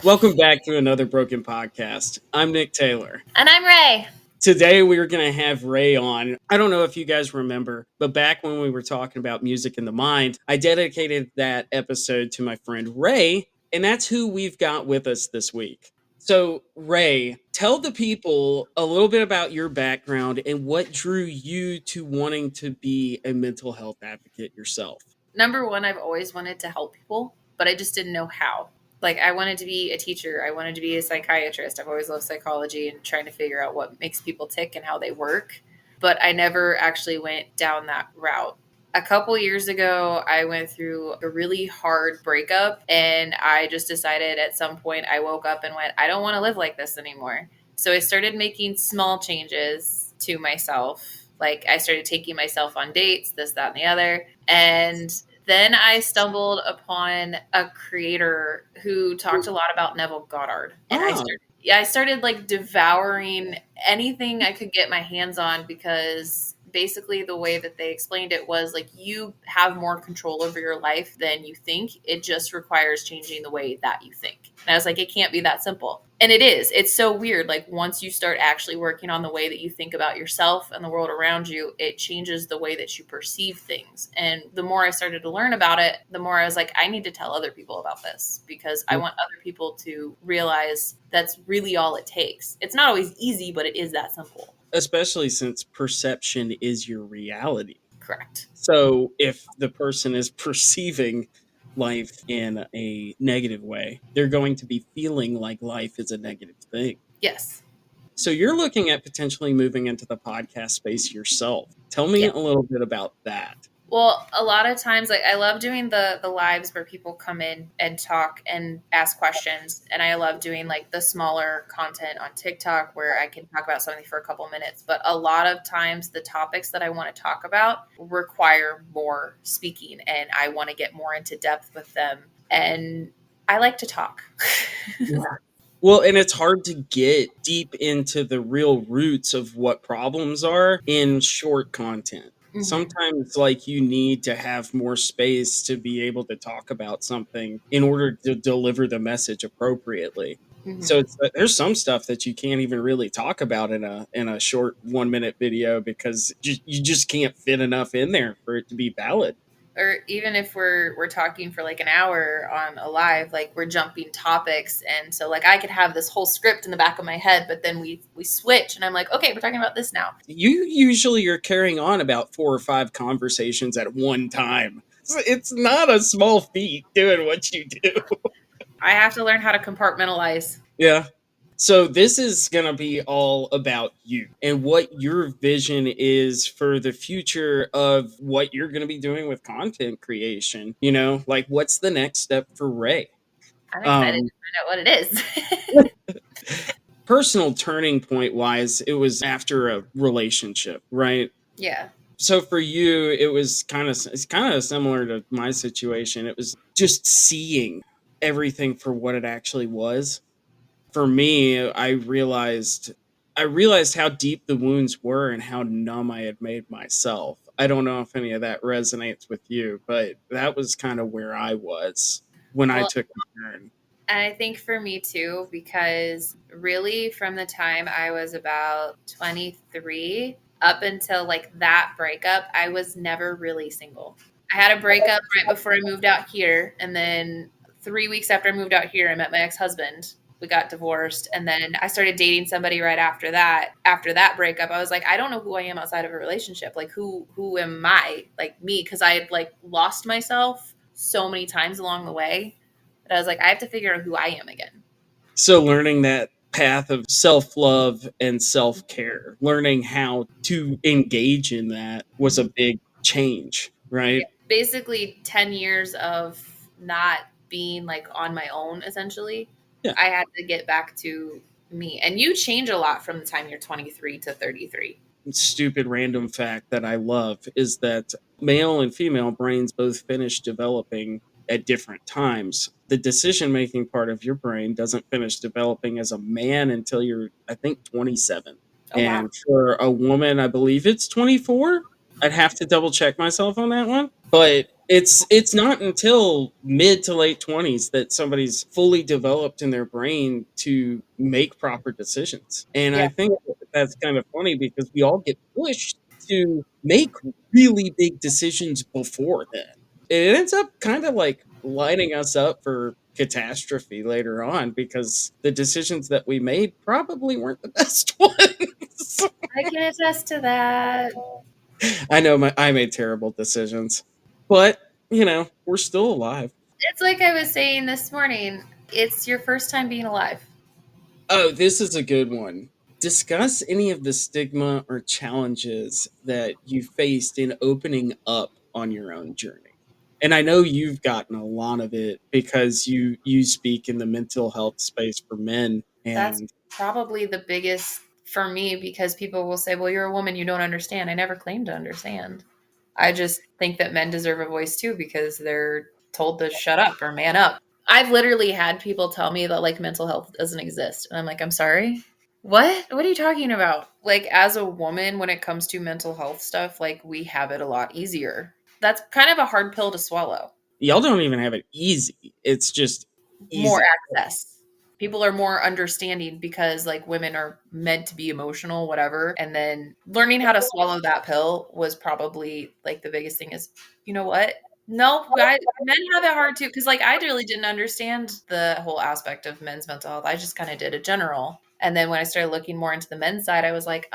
Welcome back to another Broken Podcast. I'm Nick Taylor. And I'm Ray. Today we're going to have Ray on. I don't know if you guys remember, but back when we were talking about music in the mind, I dedicated that episode to my friend Ray, and that's who we've got with us this week. So, Ray, tell the people a little bit about your background and what drew you to wanting to be a mental health advocate yourself. Number one, I've always wanted to help people, but I just didn't know how. Like, I wanted to be a teacher. I wanted to be a psychiatrist. I've always loved psychology and trying to figure out what makes people tick and how they work. But I never actually went down that route. A couple years ago, I went through a really hard breakup, and I just decided at some point I woke up and went, I don't want to live like this anymore. So I started making small changes to myself. Like, I started taking myself on dates, this, that, and the other. And then I stumbled upon a creator who talked a lot about Neville Goddard. And I started like devouring anything I could get my hands on, because basically the way that they explained it was like, you have more control over your life than you think. It just requires changing the way that you think. And I was like, it can't be that simple. And it is. It's so weird. Like, once you start actually working on the way that you think about yourself and the world around you, it changes the way that you perceive things. And the more I started to learn about it, the more I was like, I need to tell other people about this, because I want other people to realize that's really all it takes. It's not always easy, but it is that simple. Especially since perception is your reality. Correct. So if the person is perceiving life in a negative way, they're going to be feeling like life is a negative thing. Yes. So you're looking at potentially moving into the podcast space yourself. Tell me a little bit about that. Well, a lot of times, like, I love doing the lives where people come in and talk and ask questions. And I love doing like the smaller content on TikTok where I can talk about something for a couple minutes. But a lot of times the topics that I want to talk about require more speaking, and I want to get more into depth with them. And I like to talk. Yeah. Well, and it's hard to get deep into the real roots of what problems are in short content. Mm-hmm. Sometimes, like, you need to have more space to be able to talk about something in order to deliver the message appropriately. Mm-hmm. So there's some stuff that you can't even really talk about in a short 1 minute video, because you just can't fit enough in there for it to be valid. Or even if we're talking for like an hour on a live, like, we're jumping topics. And so like, I could have this whole script in the back of my head, but then we switch and I'm like, okay, we're talking about this now. You usually are carrying on about 4 or 5 conversations at one time. It's not a small feat doing what you do. I have to learn how to compartmentalize. Yeah. So this is going to be all about you and what your vision is for the future of what you're going to be doing with content creation. You know, like, what's the next step for Ray? I'm excited to find out what it is. Personal turning point wise, it was after a relationship, right? Yeah. So for you, it's kind of similar to my situation. It was just seeing everything for what it actually was. For me, I realized how deep the wounds were and how numb I had made myself. I don't know if any of that resonates with you, but that was kind of where I was when I took the turn. And I think for me too, because really from the time I was about 23 up until like that breakup, I was never really single. I had a breakup right before I moved out here. And then 3 weeks after I moved out here, I met my ex-husband. We got divorced. And then I started dating somebody right after that. After that breakup, I was like, I don't know who I am outside of a relationship. Like, who am I? Like, me, because I had like lost myself so many times along the way. I was like, I have to figure out who I am again. So learning that path of self-love and self-care, learning how to engage in that was a big change, right? Yeah. Basically 10 years of not being like on my own, essentially. Yeah. I had to get back to me. And you change a lot from the time you're 23 to 33. Stupid random fact that I love is that male and female brains both finish developing at different times. The decision-making part of your brain doesn't finish developing as a man until you're, I think, 27. Oh, and wow. For a woman, I believe it's 24. I'd have to double check myself on that one. But It's not until mid to late 20s that somebody's fully developed in their brain to make proper decisions. And Yeah. I think that's kind of funny because we all get pushed to make really big decisions before then. It ends up kind of like lining us up for catastrophe later on because the decisions that we made probably weren't the best ones. I can attest to that. I know I made terrible decisions, but we're still alive. It's like I was saying this morning, it's your first time being alive. Oh, this is a good one. Discuss any of the stigma or challenges that you faced in opening up on your own journey. And I know you've gotten a lot of it because you speak in the mental health space for men That's and probably the biggest for me because people will say, well, you're a woman, you don't understand. I never claimed to understand. I just think that men deserve a voice too because they're told to shut up or man up. I've literally had people tell me that like mental health doesn't exist. And I'm like, I'm sorry. What? What are you talking about? Like, as a woman, when it comes to mental health stuff, like, we have it a lot easier. That's kind of a hard pill to swallow. y'all don't even have it easy. It's just More easy. access. People are more understanding because like women are meant to be emotional, whatever. And then learning how to swallow that pill was probably like the biggest thing is, you know what? No, men have it hard too. Cause like I really didn't understand the whole aspect of men's mental health. I just kind of did a general. And then when I started looking more into the men's side, I was like,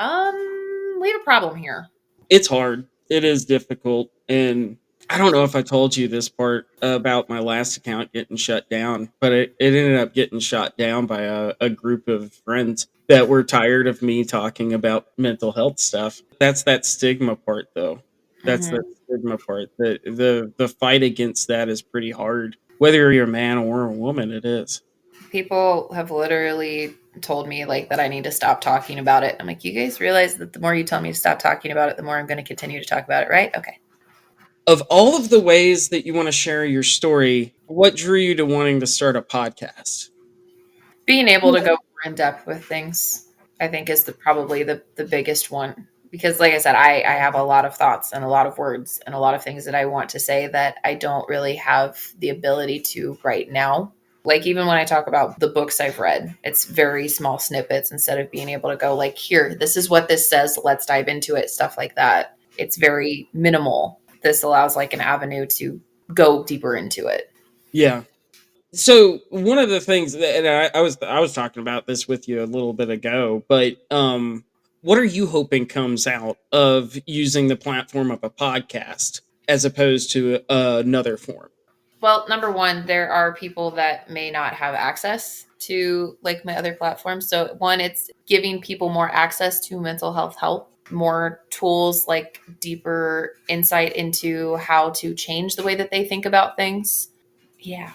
we have a problem here. It's hard. It is difficult. And I don't know if I told you this part about my last account getting shut down, but it ended up getting shot down by a group of friends that were tired of me talking about mental health stuff. That's that stigma part, though. That's the Mhm. stigma part. The fight against that is pretty hard. Whether you're a man or a woman, it is. People have literally told me like that I need to stop talking about it. I'm like, you guys realize that the more you tell me to stop talking about it, the more I'm going to continue to talk about it, right? Okay. Of all of the ways that you want to share your story, what drew you to wanting to start a podcast? Being able to go more in depth with things, I think, is probably the biggest one. Because, like I said, I have a lot of thoughts and a lot of words and a lot of things that I want to say that I don't really have the ability to right now. Like, even when I talk about the books I've read, it's very small snippets instead of being able to go, like, here, this is what this says. Let's dive into it, stuff like that. It's very minimal. This allows, like, an avenue to go deeper into it. Yeah. So one of the things that and I was talking about this with you a little bit ago, but what are you hoping comes out of using the platform of a podcast as opposed to another form? Well, number one, there are people that may not have access to like my other platforms. So, one, it's giving people more access to mental health help, more tools, like deeper insight into how to change the way that they think about things. Yeah.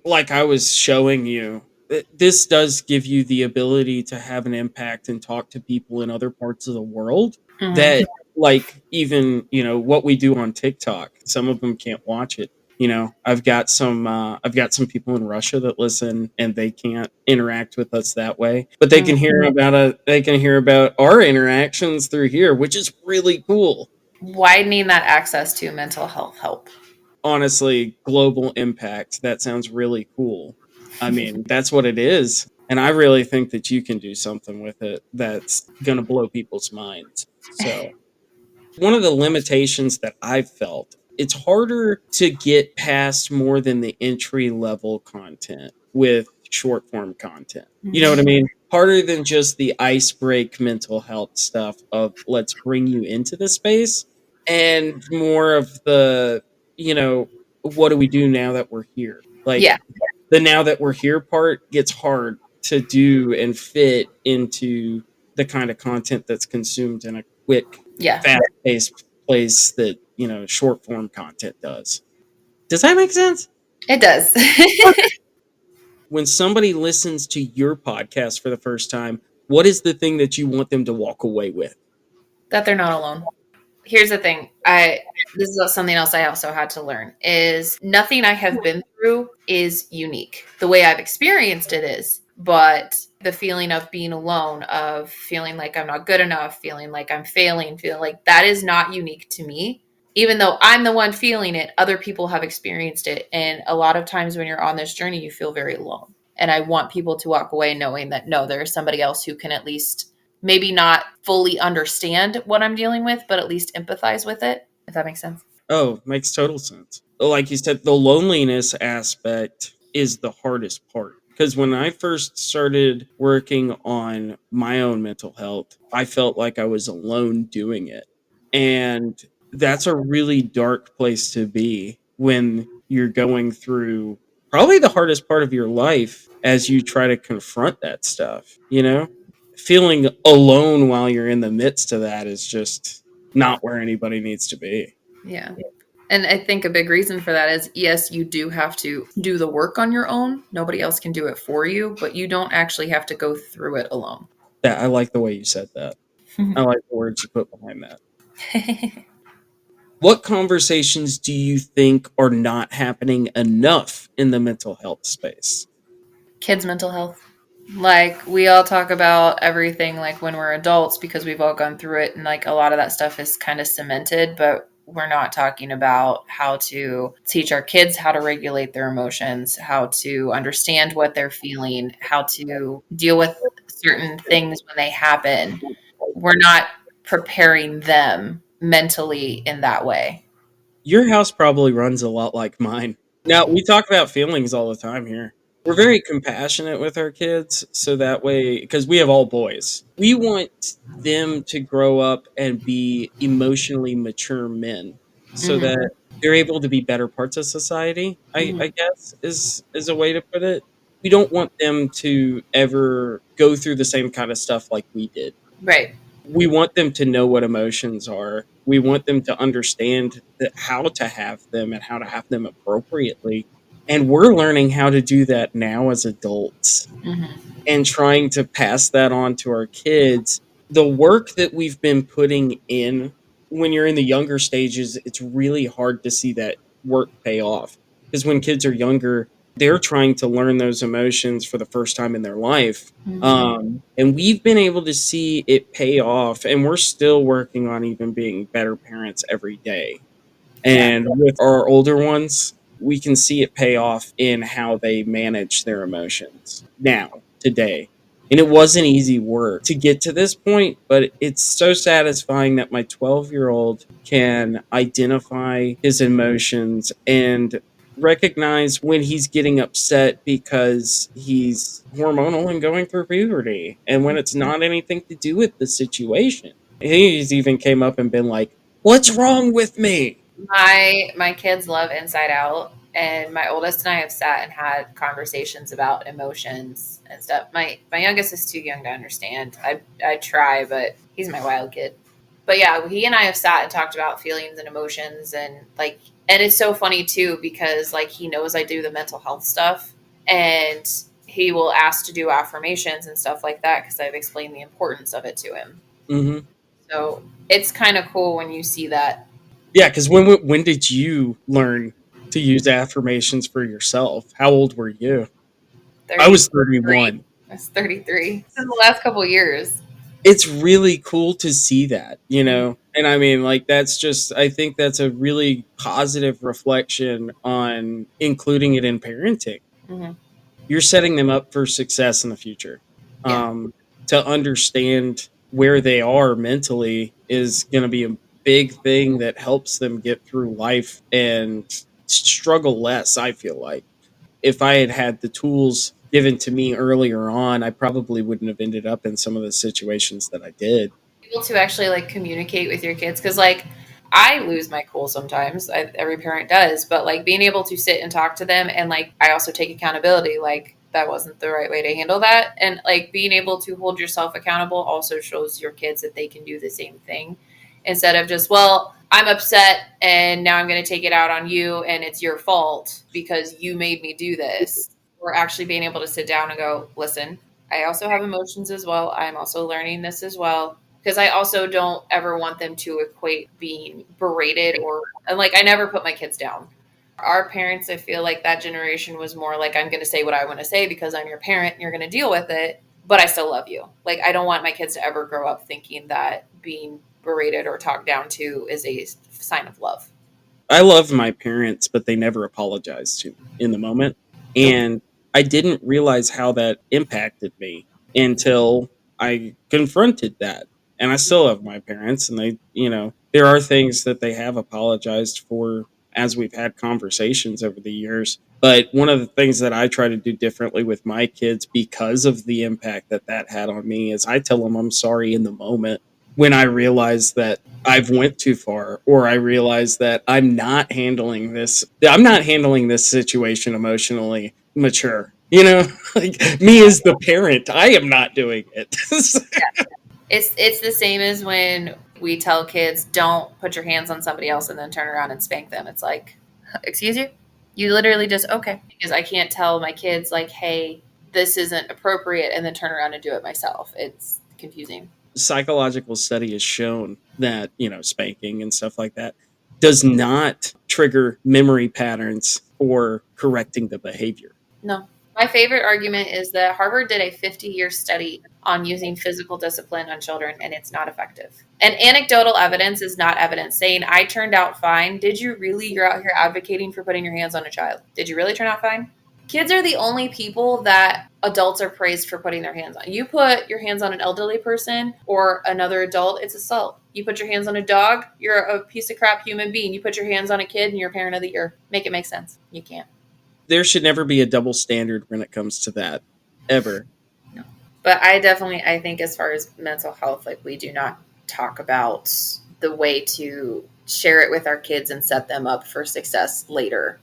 Like I was showing you, this does give you the ability to have an impact and talk to people in other parts of the world Mhm. that like even, what we do on TikTok, some of them can't watch it. I've got some people in Russia that listen and they can't interact with us that way, but they can Mhm. hear about our interactions through here, which is really cool. Widening that access to mental health help. Honestly, global impact. That sounds really cool. I mean, that's what it is. And I really think that you can do something with it that's going to blow people's minds. So, one of the limitations that I've felt, it's harder to get past more than the entry level content with short form content. You know what I Mhm. mean? Harder than just the ice break mental health stuff of let's bring you into the space and more of the, you know, what do we do now that we're here? Like Yeah. the now that we're here part gets hard to do and fit into the kind of content that's consumed in a quick, Yeah. fast paced place that, short form content does. Does that make sense? It does. When somebody listens to your podcast for the first time, what is the thing that you want them to walk away with? That they're not alone. Here's the thing. I This is something else I also had to learn is nothing I have been through is unique. The way I've experienced it is, but the feeling of being alone, of feeling like I'm not good enough, feeling like I'm failing, feeling like that is not unique to me. even though I'm the one feeling it, other people have experienced it. And a lot of times when you're on this journey, you feel very alone. And I want people to walk away knowing that no, there's somebody else who can at least maybe not fully understand what I'm dealing with, but at least empathize with it, if that makes sense. Oh, makes total sense. Like you said, the loneliness aspect is the hardest part. Because when I first started working on my own mental health, I felt like I was alone doing it. And that's a really dark place to be when you're going through probably the hardest part of your life as you try to confront that stuff, you know? Feeling alone while you're in the midst of that is just not where anybody needs to be. Yeah. And I think a big reason for that is yes, you do have to do the work on your own. Nobody else can do it for you, but you don't actually have to go through it alone. Yeah, I like the way you said that. I like the words you put behind that. What conversations do you think are not happening enough in the mental health space? Kids' mental health. Like we all talk about everything like when we're adults because we've all gone through it and like a lot of that stuff is kind of cemented, but we're not talking about how to teach our kids how to regulate their emotions, how to understand what they're feeling, how to deal with certain things when they happen. We're not preparing them mentally in that way. Your house probably runs a lot like mine. Now, we talk about feelings all the time here. We're very compassionate with our kids, so that way, because we have all boys, we want them to grow up and be emotionally mature men so Mm-hmm. that they're able to be better parts of society, I Mm-hmm. guess, is a way to put it. We don't want them to ever go through the same kind of stuff like we did. Right. We want them to know what emotions are. We want them to understand how to have them and how to have them appropriately. And we're learning how to do that now as adults Mm-hmm. and trying to pass that on to our kids. The work that we've been putting in when you're in the younger stages, it's really hard to see that work pay off. Because when kids are younger, they're trying to learn those emotions for the first time in their life. Mm-hmm. And we've been able to see it pay off, and we're still working on even being better parents every day. Yeah. And with our older ones, we can see it pay off in how they manage their emotions now, today. And it wasn't easy work to get to this point, but it's so satisfying that my 12-year-old can identify his emotions and recognize when he's getting upset because he's hormonal and going through puberty and when it's not anything to do with the situation. He's even came up and been like, "What's wrong with me?" My kids love Inside Out, and my oldest and I have sat and had conversations about emotions and stuff. My youngest is too young to understand. I try, but he's my wild kid. But yeah, he and I have sat and talked about feelings and emotions and like and it's so funny too because like he knows I do the mental health stuff and he will ask to do affirmations and stuff like that because I've explained the importance of it to him. Hmm. So it's kind of cool when you see that. Yeah, because when did you learn to use affirmations for yourself? How old were you? I was 33. 31. That's 33. In the last couple of years. It's really cool to see that, you know? And I mean, like, that's just, I think that's a really positive reflection on including it in parenting. Mm-hmm. You're setting them up for success in the future. Yeah. To understand where they are mentally is going to be a big thing that helps them get through life and struggle less. I feel like if I had had the tools given to me earlier on, I probably wouldn't have ended up in some of the situations that I did. Able to actually like communicate with your kids because like I lose my cool sometimes. Every parent does, but like being able to sit and talk to them and like I also take accountability. Like that wasn't the right way to handle that, and like being able to hold yourself accountable also shows your kids that they can do the same thing instead of just well I'm upset and now I'm going to take it out on you and it's your fault because you made me do this. Or actually being able to sit down and go, listen, I also have emotions as well. I'm also learning this as well because I also don't ever want them to equate being berated or and like I never put my kids down. Our parents, I feel like that generation was more like I'm going to say what I want to say because I'm your parent and you're going to deal with it, but I still love you. Like I don't want my kids to ever grow up thinking that being berated or talked down to is a sign of love. I love my parents, but they never apologized to me in the moment. Nope. And I didn't realize how that impacted me until I confronted that. And I still love my parents, and there are things that they have apologized for as we've had conversations over the years. But one of the things that I try to do differently with my kids because of the impact that that had on me is I tell them I'm sorry in the moment when I realize that I've went too far, or I realize that I'm not handling this situation emotionally mature. Like me as the parent, I am not doing it. It's the same as when we tell kids don't put your hands on somebody else and then turn around and spank them. It's like, excuse you? You literally just okay. Because I can't tell my kids like, hey, this isn't appropriate and then turn around and do it myself. It's confusing. Psychological study has shown that, spanking and stuff like that does not trigger memory patterns for correcting the behavior. No. My favorite argument is that Harvard did a 50-year study on using physical discipline on children, and it's not effective. And anecdotal evidence is not evidence. Saying, I turned out fine. Did you really? You're out here advocating for putting your hands on a child. Did you really turn out fine? Kids are the only people that adults are praised for putting their hands on. You put your hands on an elderly person or another adult, it's assault. You put your hands on a dog, you're a piece of crap human being. You put your hands on a kid and you're parent of the year. Make it make sense. You can't. There should never be a double standard when it comes to that, ever. No. But I think as far as mental health, like we do not talk about the way to share it with our kids and set them up for success later.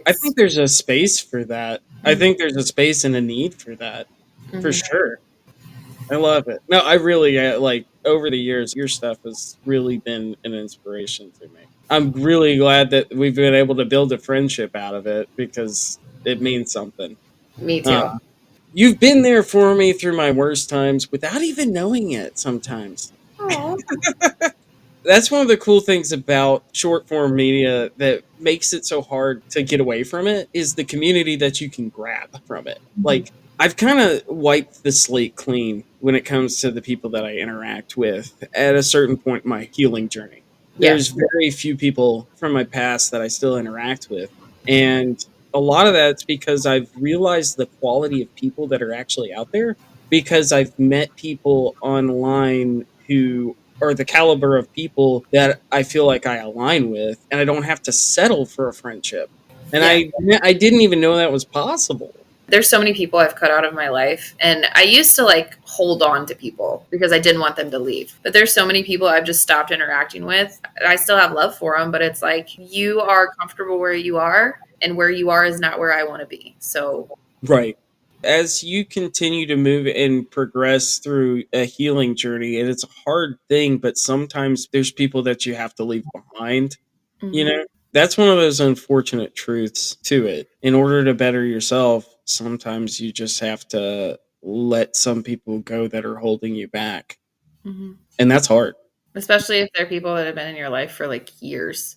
I think there's a space for that. I think there's a space and a need for that, for sure. I love it. No, I really like over the years, your stuff has really been an inspiration to me. I'm really glad that we've been able to build a friendship out of it because it means something. Me too. You've been there for me through my worst times without even knowing it sometimes. That's one of the cool things about short form media that makes it so hard to get away from it is the community that you can grab from it. Like I've kind of wiped the slate clean when it comes to the people that I interact with at a certain point in my healing journey. There's very few people from my past that I still interact with. And a lot of that's because I've realized the quality of people that are actually out there because I've met people online who are the caliber of people that I feel like I align with, and I don't have to settle for a friendship. And I didn't even know that was possible. There's so many people I've cut out of my life, and I used to like hold on to people because I didn't want them to leave. But there's so many people I've just stopped interacting with. I still have love for them, but it's like you are comfortable where you are, and where you are is not where I want to be. So, right. As you continue to move and progress through a healing journey, and it's a hard thing, but sometimes there's people that you have to leave behind. That's one of those unfortunate truths to it. In order to better yourself, sometimes you just have to let some people go that are holding you back. And that's hard. Especially if they're people that have been in your life for like years.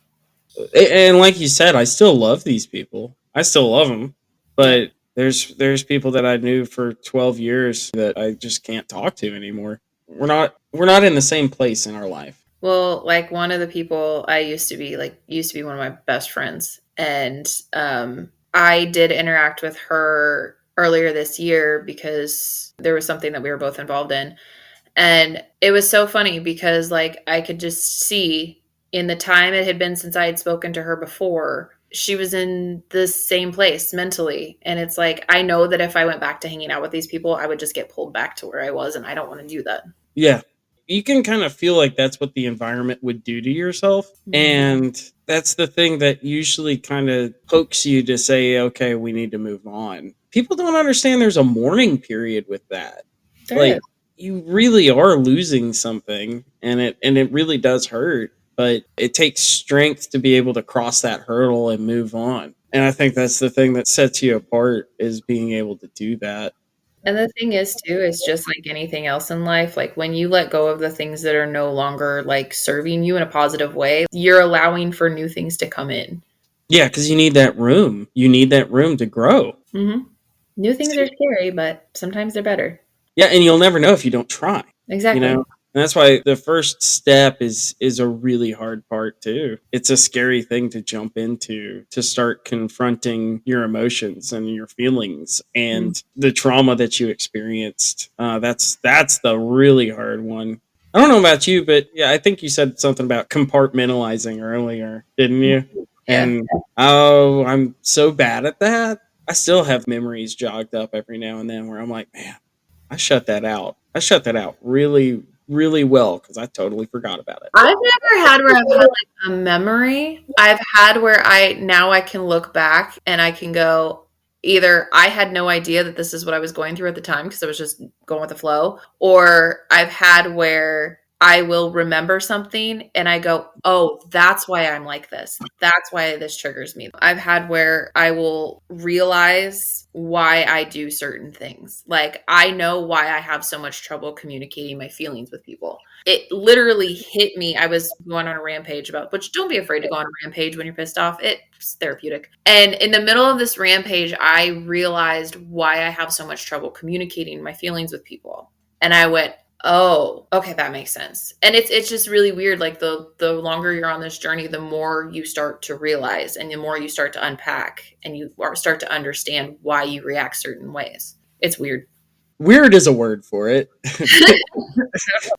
And like you said, I still love these people. I still love them. But there's people that I knew for 12 years that I just can't talk to anymore. We're not in the same place in our life. Well, like one of the people I used to be one of my best friends. And I did interact with her earlier this year because there was something that we were both involved in. And it was so funny because like I could just see in the time it had been since I had spoken to her before, she was in the same place mentally. And it's like, I know that if I went back to hanging out with these people, I would just get pulled back to where I was. And I don't want to do that. Yeah. You can kind of feel like that's what the environment would do to yourself. And that's the thing that usually kind of pokes you to say, okay, we need to move on. People don't understand there's a mourning period with that. You really are losing something and it really does hurt, but it takes strength to be able to cross that hurdle and move on. And I think that's the thing that sets you apart is being able to do that. And the thing is too, is just like anything else in life, like when you let go of the things that are no longer like serving you in a positive way, you're allowing for new things to come in. Yeah, because you need that room. You need that room to grow. New things are scary, but sometimes they're better. Yeah, and you'll never know if you don't try. Exactly. And that's why the first step is a really hard part too. It's a scary thing to jump into, to start confronting your emotions and your feelings Mm. and the trauma that you experienced. That's the really hard one. I don't know about you, but yeah, I think you said something about compartmentalizing earlier, didn't you? Yeah. And oh, I'm so bad at that. I still have memories jogged up every now and then where I'm like, man, I shut that out. I shut that out really, really well because I totally forgot about it. I've never had where I've had like a memory. I've had where I can look back and I can go, either I had no idea that this is what I was going through at the time because I was just going with the flow, or I've had where I will remember something and I go, oh, that's why I'm like this. That's why this triggers me. I've had where I will realize why I do certain things. Like I know why I have so much trouble communicating my feelings with people. It literally hit me. I was going on a rampage about, which don't be afraid to go on a rampage when you're pissed off. It's therapeutic. And in the middle of this rampage, I realized why I have so much trouble communicating my feelings with people. And I went, oh, okay, that makes sense. And it's just really weird. Like the longer you're on this journey, the more you start to realize and the more you start to unpack and you start to understand why you react certain ways. It's weird. Weird is a word for it.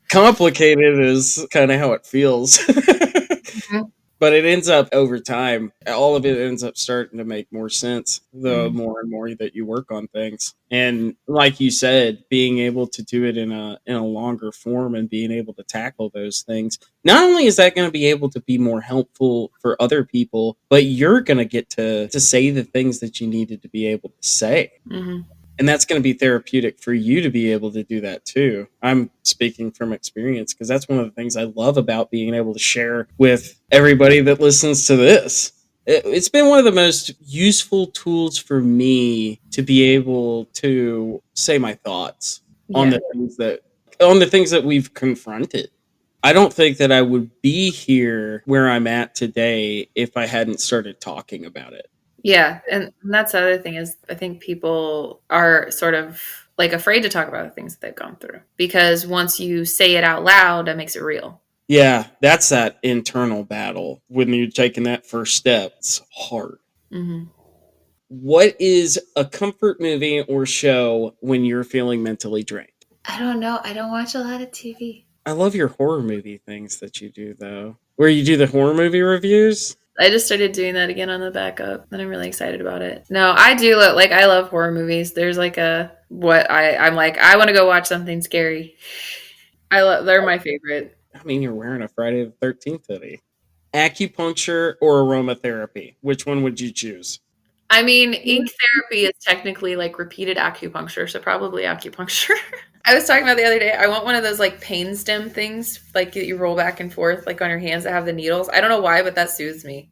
Complicated is kind of how it feels. Mhm. But it ends up over time, all of it ends up starting to make more sense the Mhm. more and more that you work on things. And like you said, being able to do it in a longer form and being able to tackle those things, not only is that going to be able to be more helpful for other people, but you're going to get to say the things that you needed to be able to say. Mhm. And that's going to be therapeutic for you to be able to do that too. I'm speaking from experience because that's one of the things I love about being able to share with everybody that listens to this. It's been one of the most useful tools for me to be able to say my thoughts on Yeah. the things that we've confronted. I don't think that I would be here where I'm at today if I hadn't started talking about it. Yeah, and that's the other thing is I think people are sort of like afraid to talk about the things that they've gone through because once you say it out loud, that makes it real. Yeah, that's that internal battle when you're taking that first step. It's hard. Hmm. What is a comfort movie or show when you're feeling mentally drained? I don't know. I don't watch a lot of TV. I love your horror movie things that you do, though. Where you do the horror movie reviews? I just started doing that again on the backup, and I'm really excited about it. No, I do like I love horror movies. There's like a what I'm like I want to go watch something scary. I love they're my favorite. I mean, you're wearing a Friday the 13th hoodie. Acupuncture or aromatherapy? Which one would you choose? I mean, ink therapy is technically like repeated acupuncture, so probably acupuncture. I was talking about the other day. I want one of those like pain stem things, like that you roll back and forth, like on your hands that have the needles. I don't know why, but that soothes me.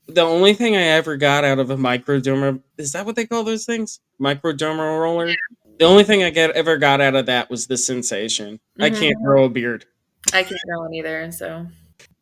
The only thing I ever got out of a microderma, is that what they call those things? Microdermal roller? The only thing ever got out of that was the sensation. I Hmm. can't grow a beard. I can't grow one either, so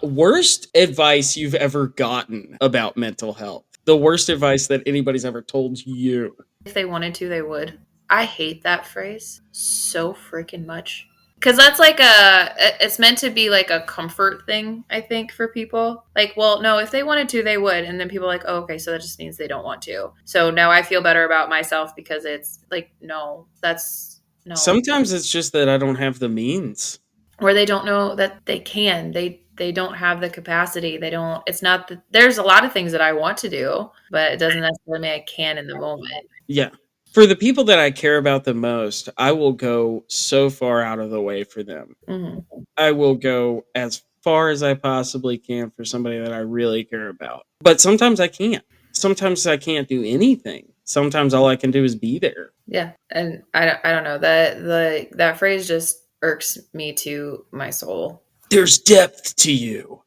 Worst advice you've ever gotten about mental health? The worst advice that anybody's ever told you? if they wanted to, they would. I hate that phrase so freaking much. Cause that's like it's meant to be like a comfort thing, I think, for people. Like, well, no, if they wanted to, they would. And then people are like, oh, okay, so that just means they don't want to. So now I feel better about myself because it's like, no, that's no. Sometimes it's just that I don't have the means. Or they don't know that they can. They don't have the capacity. They don't it's not that there's a lot of things that I want to do, but it doesn't necessarily mean I can in the moment. Yeah. For the people that I care about the most, I will go so far out of the way for them. Hmm. I will go as far as I possibly can for somebody that I really care about. But sometimes I can't. Sometimes I can't do anything. Sometimes all I can do is be there. Yeah, and I don't know that phrase just irks me to my soul. There's depth to you.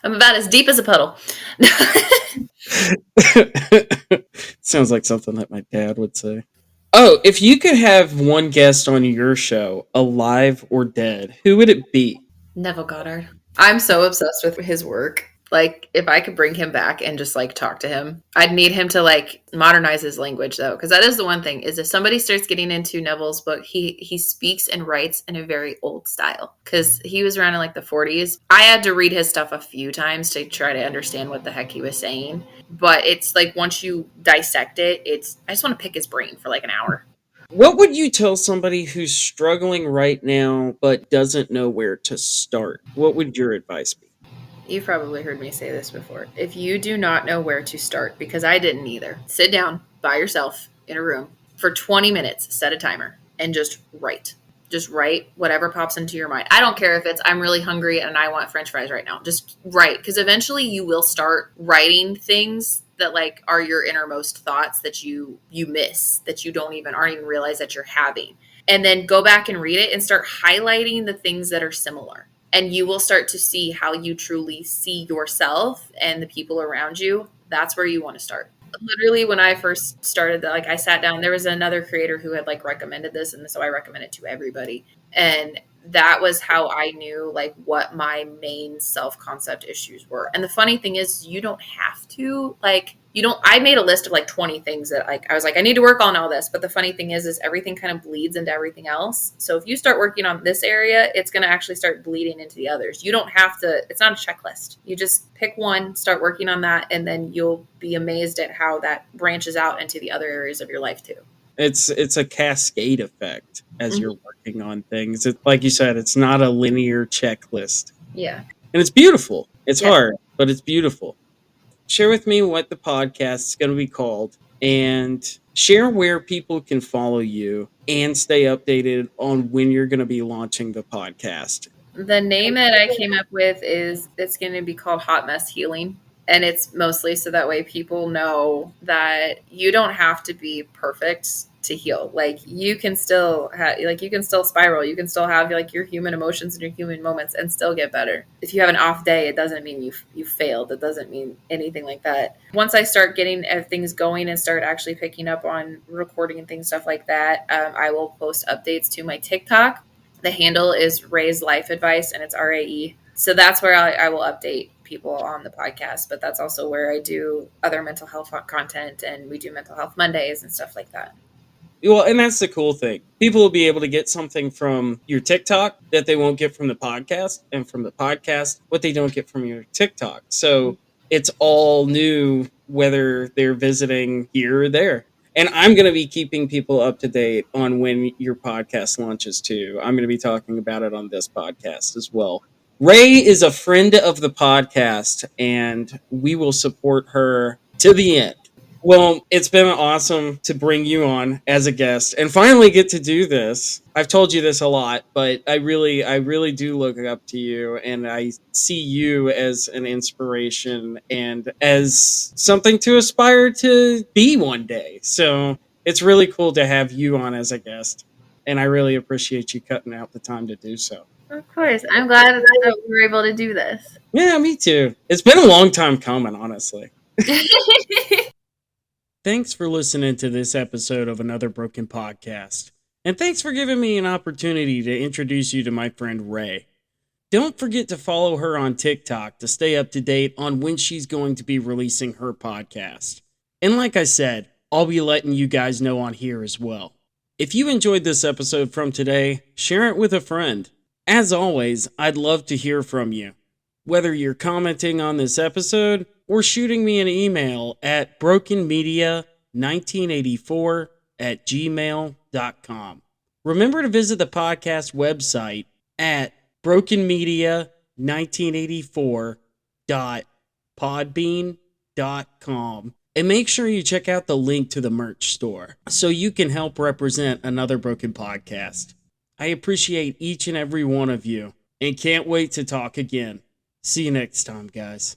I'm about as deep as a puddle. Sounds like something that my dad would say. Oh, if you could have one guest on your show, alive or dead, who would it be? Neville Goddard. I'm so obsessed with his work. Like, if I could bring him back and just like talk to him, I'd need him to like modernize his language though, because that is the one thing is if somebody starts getting into Neville's book, he speaks and writes in a very old style because he was around in like the 40s. I had to read his stuff a few times to try to understand what the heck he was saying, but it's like once you dissect it, it's I just want to pick his brain for like an hour. What would you tell somebody who's struggling right now but doesn't know where to start? What would your advice be? You've probably heard me say this before. If you do not know where to start, because I didn't either, sit down by yourself in a room for 20 minutes, set a timer, and just write. Just write whatever pops into your mind. I don't care if it's I'm really hungry and I want French fries right now. Just write, because eventually you will start writing things that like are your innermost thoughts that you miss, that you aren't even realize that you're having. And then go back and read it and start highlighting the things that are similar, and you will start to see how you truly see yourself and the people around you. That's where you want to start. Literally, when I first started, like I sat down, there was another creator who had like recommended this, and so I recommend it to everybody. And that was how I knew like what my main self-concept issues were. And the funny thing is, you don't have to like you don't I made a list of like 20 things that like I was like I need to work on all this, but the funny thing is everything kind of bleeds into everything else. So if you start working on this area, it's going to actually start bleeding into the others. You don't have to, it's not a checklist. You just pick one, start working on that, and then you'll be amazed at how that branches out into the other areas of your life too. It's a cascade effect as you're working on things. It's like you said, it's not a linear checklist. Yeah. And it's beautiful. It's Yeah. hard, but it's beautiful. Share with me what the podcast is going to be called and share where people can follow you and stay updated on when you're going to be launching the podcast. The name that I came up with is it's going to be called Hot Mess Healing. And it's mostly so that way people know that you don't have to be perfect to heal. Like you can still you can still spiral. You can still have like your human emotions and your human moments and still get better. If you have an off day, it doesn't mean you failed. It doesn't mean anything like that. Once I start getting things going and start actually picking up on recording and things, stuff like that, I will post updates to my TikTok. The handle is Ray's Life Advice, and it's RAE. So that's where I will update people on the podcast, but that's also where I do other mental health content, and we do mental health Mondays and stuff like that. Well, and that's the cool thing. People will be able to get something from your TikTok that they won't get from the podcast, and from the podcast, what they don't get from your TikTok. So it's all new, whether they're visiting here or there. And I'm going to be keeping people up to date on when your podcast launches too. I'm going to be talking about it on this podcast as well. Ray is a friend of the podcast, and we will support her to the end. Well, it's been awesome to bring you on as a guest and finally get to do this. I've told you this a lot, but I really do look up to you, and I see you as an inspiration and as something to aspire to be one day. So it's really cool to have you on as a guest, and I really appreciate you cutting out the time to do so. Of course. I'm glad that we were able to do this. Yeah, me too. It's been a long time coming, honestly. Thanks for listening to this episode of Another Broken Podcast. And thanks for giving me an opportunity to introduce you to my friend Ray. Don't forget to follow her on TikTok to stay up to date on when she's going to be releasing her podcast. And like I said, I'll be letting you guys know on here as well. If you enjoyed this episode from today, share it with a friend. As always, I'd love to hear from you. Whether you're commenting on this episode or shooting me an email at brokenmedia1984@gmail.com. Remember to visit the podcast website at brokenmedia1984.podbean.com, and make sure you check out the link to the merch store so you can help represent Another Broken Podcast. I appreciate each and every one of you and can't wait to talk again. See you next time, guys.